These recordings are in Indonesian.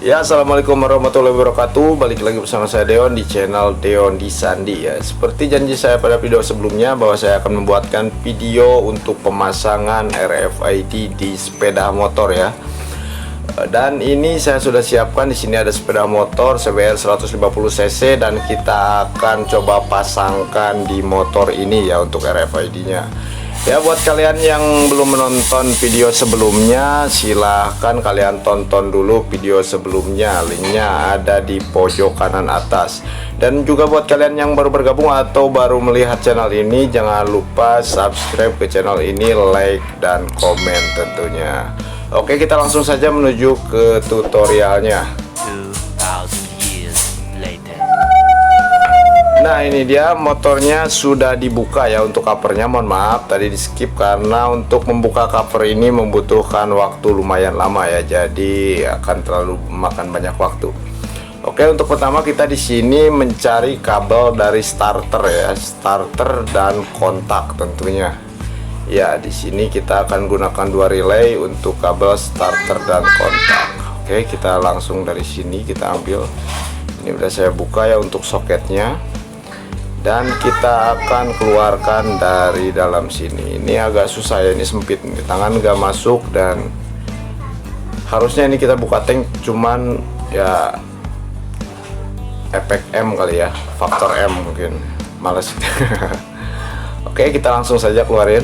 Ya, assalamualaikum warahmatullahi wabarakatuh. Balik lagi bersama saya Deon di channel Deon di Sandi ya. Seperti janji saya pada video sebelumnya bahwa saya akan membuatkan video untuk pemasangan RFID di sepeda motor ya. Dan ini saya sudah siapkan. Di sini ada sepeda motor CBR 150 cc dan kita akan coba pasangkan di motor ini ya untuk RFID-nya. Ya, buat kalian yang belum menonton video sebelumnya, silahkan kalian tonton dulu video sebelumnya. Linknya ada di pojok kanan atas. Dan juga buat kalian yang baru bergabung atau baru melihat channel ini, jangan lupa subscribe ke channel ini, like dan komen tentunya. Oke, kita langsung saja menuju ke tutorialnya. 2000 years later. Nah, ini dia motornya sudah dibuka ya. Untuk covernya mohon maaf tadi di skip karena untuk membuka cover ini membutuhkan waktu lumayan lama ya, jadi akan terlalu makan banyak waktu. Oke, untuk pertama kita di sini mencari kabel dari starter ya, starter dan kontak tentunya. Ya, di sini kita akan gunakan dua relay untuk kabel starter dan kontak. Oke, kita langsung dari sini kita ambil. Ini udah saya buka ya untuk soketnya. Dan kita akan keluarkan dari dalam sini. Ini agak susah ya, ini sempit nih, tangan nggak masuk. Dan harusnya ini kita buka tank, cuman ya efek M kali ya, faktor M mungkin, males. Oke, kita langsung saja keluarin.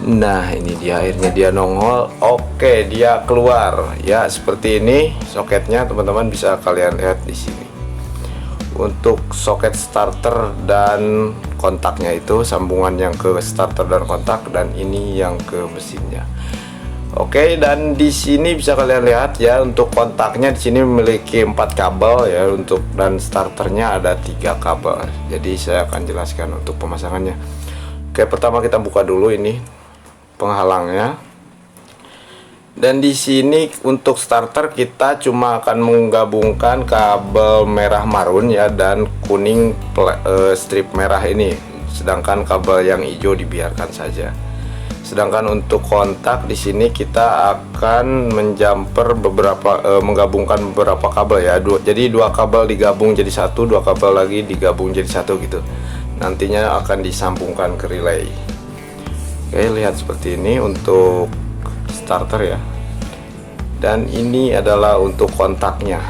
Nah, ini dia, akhirnya dia nongol. Oke, dia keluar ya, seperti ini soketnya teman-teman, bisa kalian lihat di sini. Untuk soket starter dan kontaknya itu sambungan yang ke starter dan kontak, dan ini yang ke mesinnya. Oke, dan di sini bisa kalian lihat ya, untuk kontaknya di sini memiliki 4 kabel ya, untuk dan starternya ada 3 kabel. Jadi saya akan jelaskan untuk pemasangannya. Oke, pertama kita buka dulu ini penghalangnya. Dan di sini untuk starter kita cuma akan menggabungkan kabel merah marun ya dan kuning strip merah ini, sedangkan kabel yang hijau dibiarkan saja. Sedangkan untuk kontak di sini kita akan menjumper menggabungkan beberapa kabel ya. Jadi dua kabel digabung jadi satu, dua kabel lagi digabung jadi satu gitu. Nantinya akan disambungkan ke relay. Oke, lihat seperti ini untuk starter ya, dan ini adalah untuk kontaknya.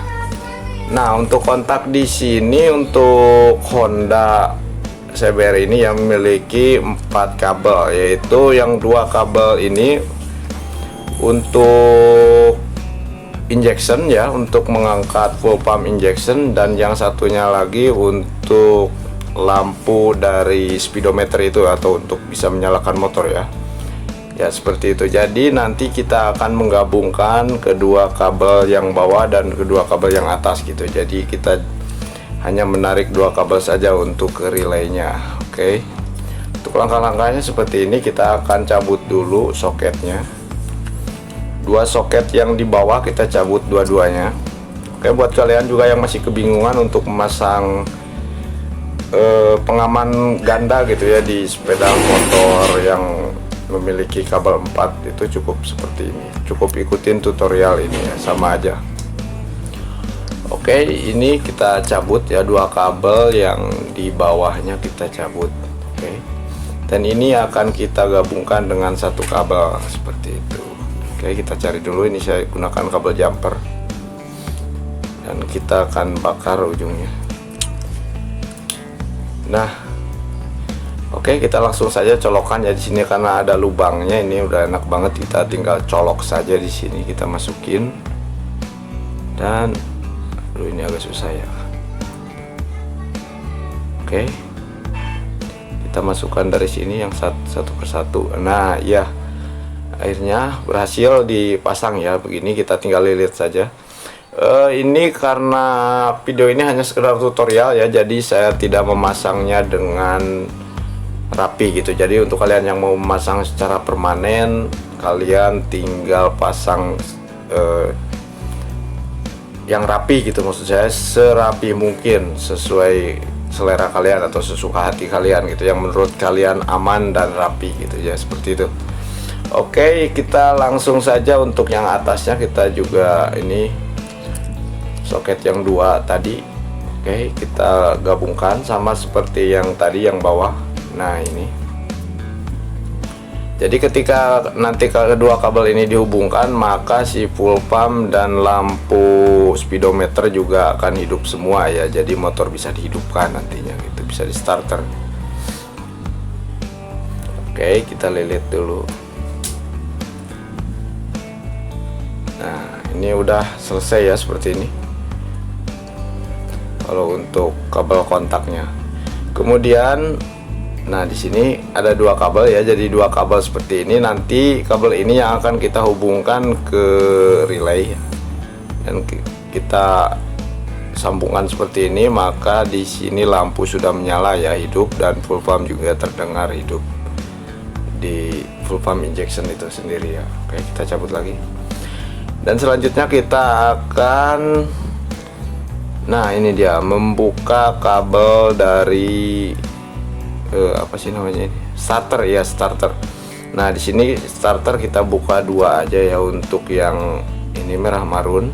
Nah, untuk kontak di sini untuk Honda CBR ini yang memiliki 4 kabel, yaitu yang 2 kabel ini untuk injection ya, untuk mengangkat full pump injection, dan yang satunya lagi untuk lampu dari speedometer itu, atau untuk bisa menyalakan motor ya. Ya, seperti itu. Jadi nanti kita akan menggabungkan kedua kabel yang bawah dan kedua kabel yang atas gitu. Jadi kita hanya menarik 2 kabel saja untuk ke relaynya. Oke. Untuk langkah-langkahnya seperti ini, kita akan cabut dulu soketnya. 2 soket yang di bawah kita cabut dua-duanya. Oke, buat kalian juga yang masih kebingungan untuk memasang pengaman ganda gitu ya di sepeda motor yang memiliki kabel 4, itu cukup seperti ini, cukup ikutin tutorial ini ya, sama aja. Oke, ini kita cabut ya 2 kabel yang di bawahnya kita cabut. Oke, dan ini akan kita gabungkan dengan 1 kabel seperti itu. Oke, kita cari dulu, ini saya gunakan kabel jumper dan kita akan bakar ujungnya. Nah, oke, kita langsung saja colokan ya di sini karena ada lubangnya. Ini udah enak banget, kita tinggal colok saja di sini, kita masukin. Dan aduh, ini agak susah ya. Oke, kita masukkan dari sini yang satu persatu. Nah ya, akhirnya berhasil dipasang ya. Begini, kita tinggal lilit saja. Ini karena video ini hanya sekedar tutorial ya, jadi saya tidak memasangnya dengan rapi gitu. Jadi untuk kalian yang mau memasang secara permanen, kalian tinggal pasang yang rapi gitu, maksud saya serapi mungkin, sesuai selera kalian atau sesuka hati kalian gitu, yang menurut kalian aman dan rapi gitu ya, seperti itu. Oke, kita langsung saja untuk yang atasnya kita juga ini soket yang dua tadi. Oke, kita gabungkan sama seperti yang tadi yang bawah. Nah ini, jadi ketika nanti kedua kabel ini dihubungkan, maka si full pump dan lampu speedometer juga akan hidup semua ya. Jadi motor bisa dihidupkan nantinya gitu, bisa di starter. Oke, kita lilit dulu. Nah ini udah selesai ya, seperti ini kalau untuk kabel kontaknya. Kemudian nah di sini ada dua kabel ya, jadi dua kabel seperti ini. Nanti kabel ini yang akan kita hubungkan ke relay dan kita sambungan seperti ini, maka di sini lampu sudah menyala ya, hidup, dan full pump juga terdengar hidup di full pump injection itu sendiri ya. Oke, kita cabut lagi. Dan selanjutnya kita akan, nah ini dia, membuka kabel dari apa sih namanya ini, starter ya, starter. Nah di sini starter kita buka dua aja ya, untuk yang ini merah marun,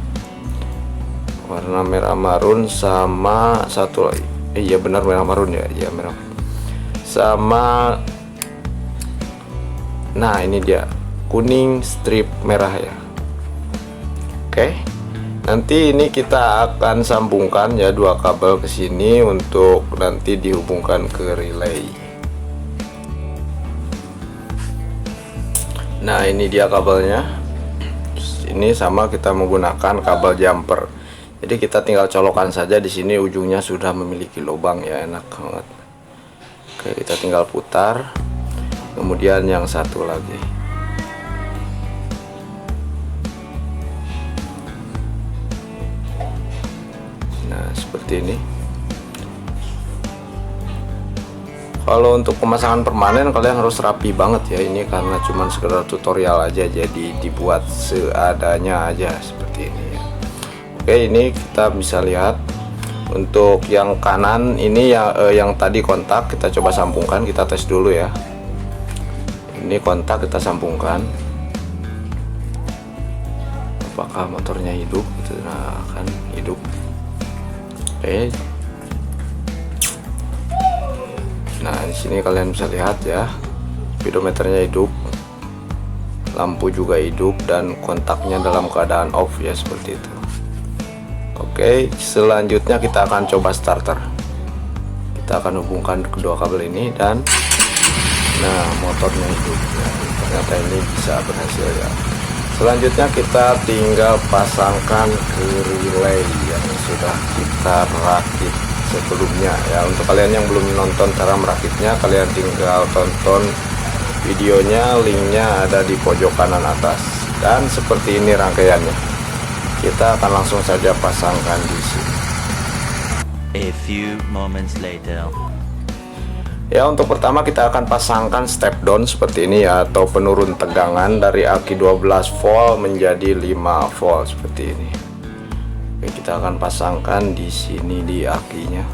warna merah marun, sama satu lagi, iya benar merah marun ya, iya merah, sama nah ini dia kuning strip merah ya. Oke, nanti ini kita akan sambungkan ya dua kabel ke sini untuk nanti dihubungkan ke relay. Nah ini dia kabelnya. Ini sama kita menggunakan kabel jumper. Jadi kita tinggal colokan saja, di sini ujungnya sudah memiliki lubang ya, enak banget. Oke, kita tinggal putar. Kemudian yang satu lagi. Nah seperti ini. Kalau untuk pemasangan permanen kalian harus rapi banget ya, ini karena cuman sekedar tutorial aja, jadi dibuat seadanya aja seperti ini ya. Oke, ini kita bisa lihat untuk yang kanan ini ya, yang tadi kontak kita coba sambungkan, kita tes dulu ya. Ini kontak kita sambungkan, apakah motornya hidup gitu. Nah akan hidup. Oke. Nah di sini kalian bisa lihat ya, speedometernya hidup, lampu juga hidup, dan kontaknya dalam keadaan off ya, seperti itu. Oke, selanjutnya kita akan coba starter. Kita akan hubungkan kedua kabel ini dan nah motornya hidup ya. Ternyata ini bisa berhasil ya. Selanjutnya kita tinggal pasangkan ke relay yang sudah kita rakit sebelumnya ya. Untuk kalian yang belum nonton cara merakitnya, kalian tinggal tonton videonya, linknya ada di pojok kanan atas. Dan seperti ini rangkaiannya. Kita akan langsung saja pasangkan di sini. A few moments later. Ya, untuk pertama kita akan pasangkan step down seperti ini ya, atau penurun tegangan dari aki 12 volt menjadi 5 volt seperti ini. Oke, kita akan pasangkan di sini di akinya.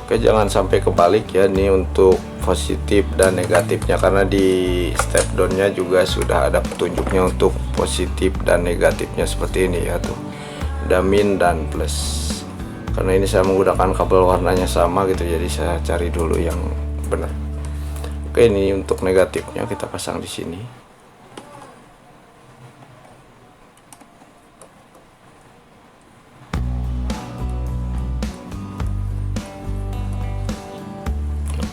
Oke, jangan sampai kebalik ya, ini untuk positif dan negatifnya, karena di step downnya juga sudah ada petunjuknya untuk positif dan negatifnya seperti ini ya tuh, ada min dan plus. Karena ini saya menggunakan kabel warnanya sama gitu, jadi saya cari dulu yang benar. Oke, ini untuk negatifnya kita pasang di sini.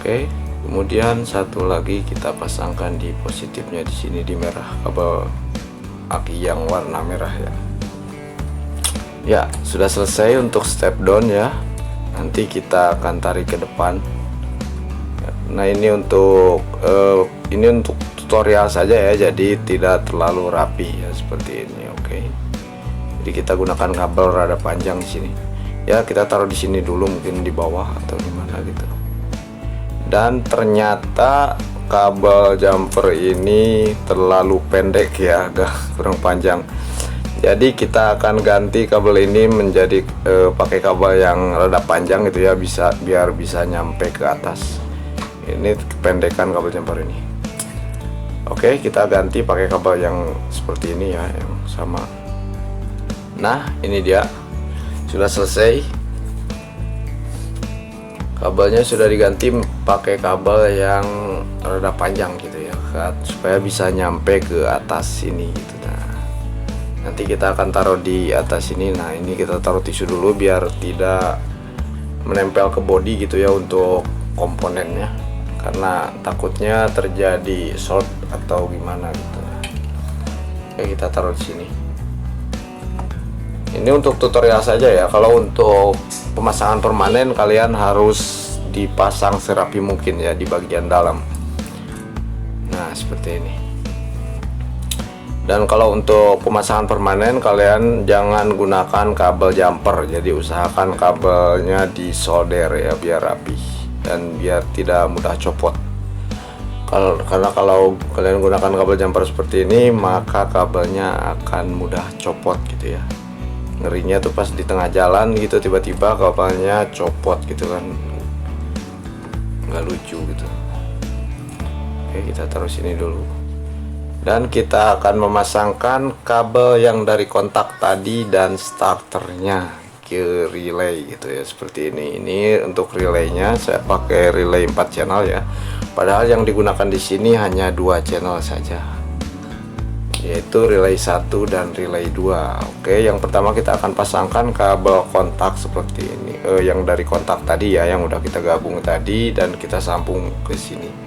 Oke, kemudian satu lagi kita pasangkan di positifnya di sini di merah, kabel aki yang warna merah ya. Ya, sudah selesai untuk step down ya. Nanti kita akan tarik ke depan. Nah, ini untuk tutorial saja ya, jadi tidak terlalu rapi ya, seperti ini. Oke. Jadi kita gunakan kabel rada panjang di sini. Ya, kita taruh di sini dulu, mungkin di bawah atau di mana gitu. Dan ternyata kabel jumper ini terlalu pendek ya, agak kurang panjang. Jadi kita akan ganti kabel ini menjadi pakai kabel yang rada panjang gitu ya, biar bisa nyampe ke atas. Ini kependekan kabel jumper ini. Oke, kita ganti pakai kabel yang seperti ini ya, yang sama. Nah, ini dia sudah selesai. Kabelnya sudah diganti pakai kabel yang rada panjang gitu ya, supaya bisa nyampe ke atas sini gitu. Nah, nanti kita akan taruh di atas ini. Nah, ini kita taruh tisu dulu biar tidak menempel ke bodi gitu ya untuk komponennya, karena takutnya terjadi short atau gimana gitu. Oke, kita taruh di sini. Ini untuk tutorial saja ya. Kalau untuk pemasangan permanen kalian harus dipasang serapi mungkin ya di bagian dalam. Nah, seperti ini. Dan kalau untuk pemasangan permanen kalian jangan gunakan kabel jumper. Jadi usahakan kabelnya disolder ya biar rapi dan biar tidak mudah copot. Karena kalau kalian gunakan kabel jumper seperti ini, maka kabelnya akan mudah copot gitu ya. Ngerinya tuh pas di tengah jalan gitu tiba-tiba kabelnya copot gitu kan, nggak lucu gitu. Oke, kita taruh sini dulu dan kita akan memasangkan kabel yang dari kontak tadi dan starternya ke relay gitu ya, seperti ini. Ini untuk relaynya saya pakai relay 4 channel ya, padahal yang digunakan di sini hanya 2 channel saja, yaitu relay 1 dan relay 2. Oke, yang pertama kita akan pasangkan kabel kontak seperti ini, yang dari kontak tadi ya, yang udah kita gabung tadi, dan kita sambung ke sini.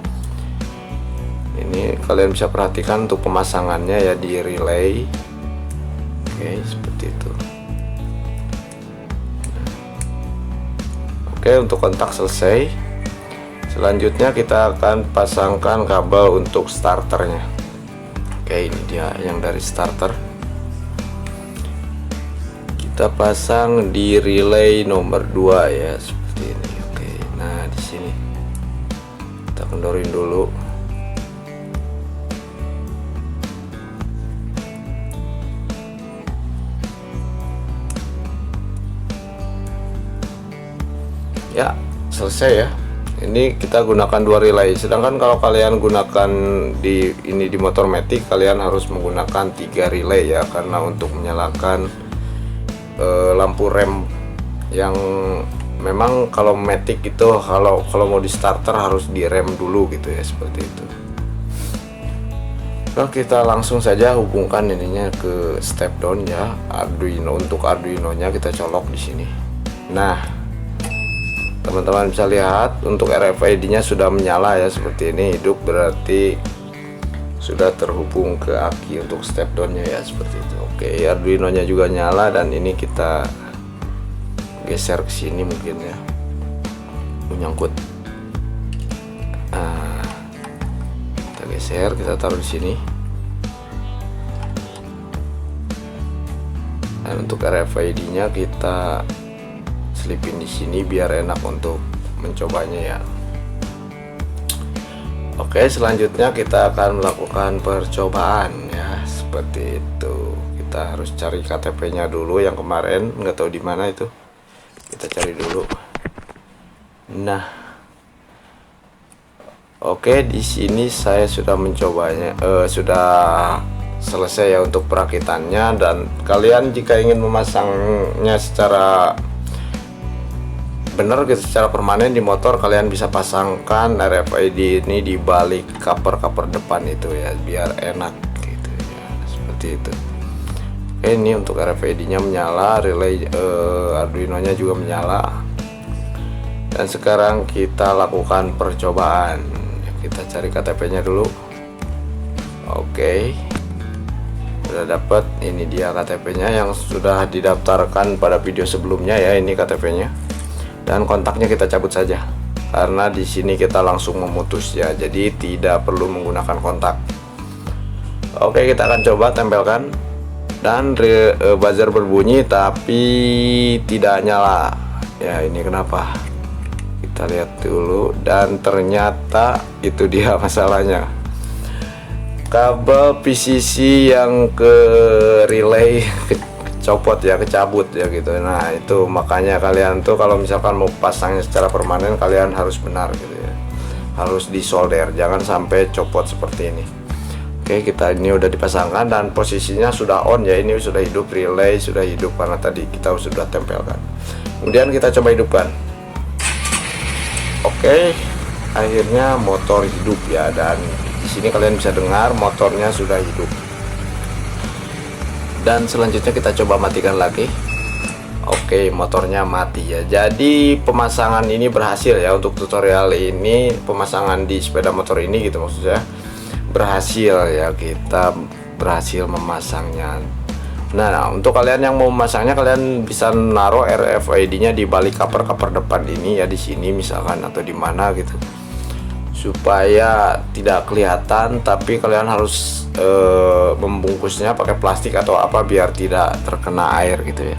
Ini kalian bisa perhatikan untuk pemasangannya ya di relay. Oke, seperti itu. Oke, untuk kontak selesai. Selanjutnya kita akan pasangkan kabel untuk starternya. Oke, ini dia yang dari starter. Kita pasang di relay nomor 2 ya, seperti ini. Oke, nah di sini kita kendorin dulu. Ya, selesai ya. Ini kita gunakan 2 relay. Sedangkan kalau kalian gunakan di motor matic, kalian harus menggunakan 3 relay ya, karena untuk menyalakan lampu rem yang memang kalau matic itu kalau mau di starter harus direm dulu gitu ya, seperti itu. Nah, kita langsung saja hubungkan ininya ke step down ya, Arduino. Untuk Arduino-nya kita colok di sini. Nah, teman-teman bisa lihat untuk RFID-nya sudah menyala ya, seperti ini, hidup, berarti sudah terhubung ke aki untuk step down-nya ya, seperti itu. Oke, Arduino-nya juga nyala, dan ini kita geser ke sini mungkin ya, menyangkut. Nah, kita geser, kita taruh di sini. Dan untuk RFID-nya kita selipin di sini biar enak untuk mencobanya ya. Oke, selanjutnya kita akan melakukan percobaan ya, seperti itu. Kita harus cari KTP-nya dulu, yang kemarin nggak tahu di mana itu. Kita cari dulu. Nah, oke, di sini saya sudah mencobanya, sudah selesai ya untuk perakitannya. Dan kalian jika ingin memasangnya secara benar gitu, secara permanen di motor, kalian bisa pasangkan RFID ini di balik cover depan itu ya, biar enak gitu ya, seperti itu. Oke, ini untuk RFID-nya menyala, relay Arduino-nya juga menyala. Dan sekarang kita lakukan percobaan. Kita cari KTP-nya dulu. Oke, sudah dapat. Ini dia KTP-nya yang sudah didaftarkan pada video sebelumnya ya. Ini KTP-nya. Dan kontaknya kita cabut saja, karena di sini kita langsung memutus ya, jadi tidak perlu menggunakan kontak. Oke, kita akan coba tempelkan, dan buzzer berbunyi tapi tidak nyala ya. Ini kenapa? Kita lihat dulu, dan ternyata itu dia masalahnya. Kabel PCC yang ke relay copot ya, kecabut ya gitu. Nah, itu makanya kalian tuh kalau misalkan mau pasangnya secara permanen, kalian harus benar gitu ya, harus disolder, jangan sampai copot seperti ini. Oke, kita ini udah dipasangkan dan posisinya sudah on ya, ini sudah hidup, relay sudah hidup karena tadi kita sudah tempelkan. Kemudian kita coba hidupkan. Oke, akhirnya motor hidup ya, dan di sini kalian bisa dengar motornya sudah hidup. Dan selanjutnya kita coba matikan lagi. Oke, motornya mati ya. Jadi pemasangan ini berhasil ya, untuk tutorial ini pemasangan di sepeda motor ini gitu maksudnya berhasil ya, kita berhasil memasangnya. Nah, untuk kalian yang mau memasangnya, kalian bisa naruh RFID-nya di balik cover depan ini ya, di sini misalkan atau di mana gitu, supaya tidak kelihatan. Tapi kalian harus membungkusnya pakai plastik atau apa biar tidak terkena air gitu ya.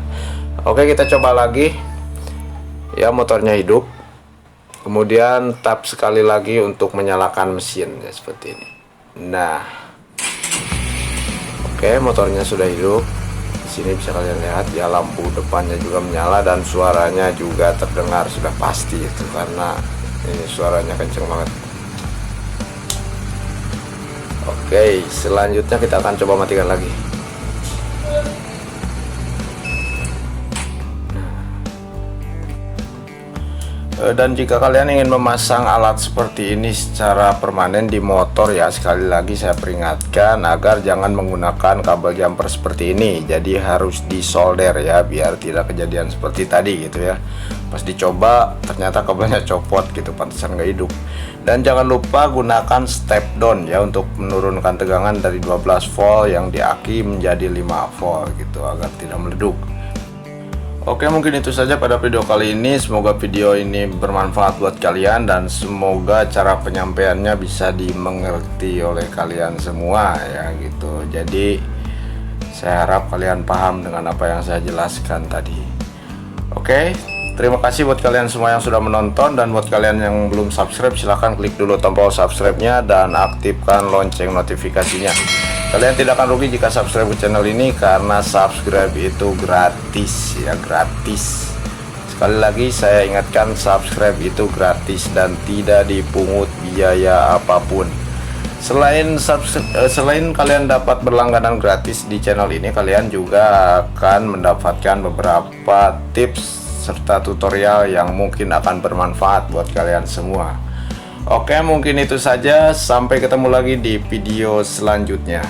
Oke, kita coba lagi ya, motornya hidup. Kemudian tap sekali lagi untuk menyalakan mesin ya, seperti ini. Nah, oke, motornya sudah hidup. Di sini bisa kalian lihat ya, lampu depannya juga menyala dan suaranya juga terdengar sudah pasti itu, karena ini suaranya kenceng banget. Oke, selanjutnya kita akan coba matikan lagi. Dan jika kalian ingin memasang alat seperti ini secara permanen di motor ya, sekali lagi saya peringatkan agar jangan menggunakan kabel jumper seperti ini. Jadi harus disolder ya, biar tidak kejadian seperti tadi gitu ya. Pas dicoba ternyata kabelnya copot gitu, pantesan nggak hidup. Dan jangan lupa gunakan step down ya, untuk menurunkan tegangan dari 12 volt yang di aki menjadi 5 volt gitu, agar tidak meleduk. Oke, mungkin itu saja pada video kali ini. Semoga video ini bermanfaat buat kalian dan semoga cara penyampaiannya bisa dimengerti oleh kalian semua ya gitu. Jadi saya harap kalian paham dengan apa yang saya jelaskan tadi. Oke, terima kasih buat kalian semua yang sudah menonton, dan buat kalian yang belum subscribe silahkan klik dulu tombol subscribe-nya dan aktifkan lonceng notifikasinya. Kalian tidak akan rugi jika subscribe ke channel ini, karena subscribe itu gratis ya, gratis. Sekali lagi saya ingatkan, subscribe itu gratis dan tidak dipungut biaya apapun. Selain kalian dapat berlangganan gratis di channel ini, kalian juga akan mendapatkan beberapa tips serta tutorial yang mungkin akan bermanfaat buat kalian semua. Oke, mungkin itu saja. Sampai ketemu lagi di video selanjutnya.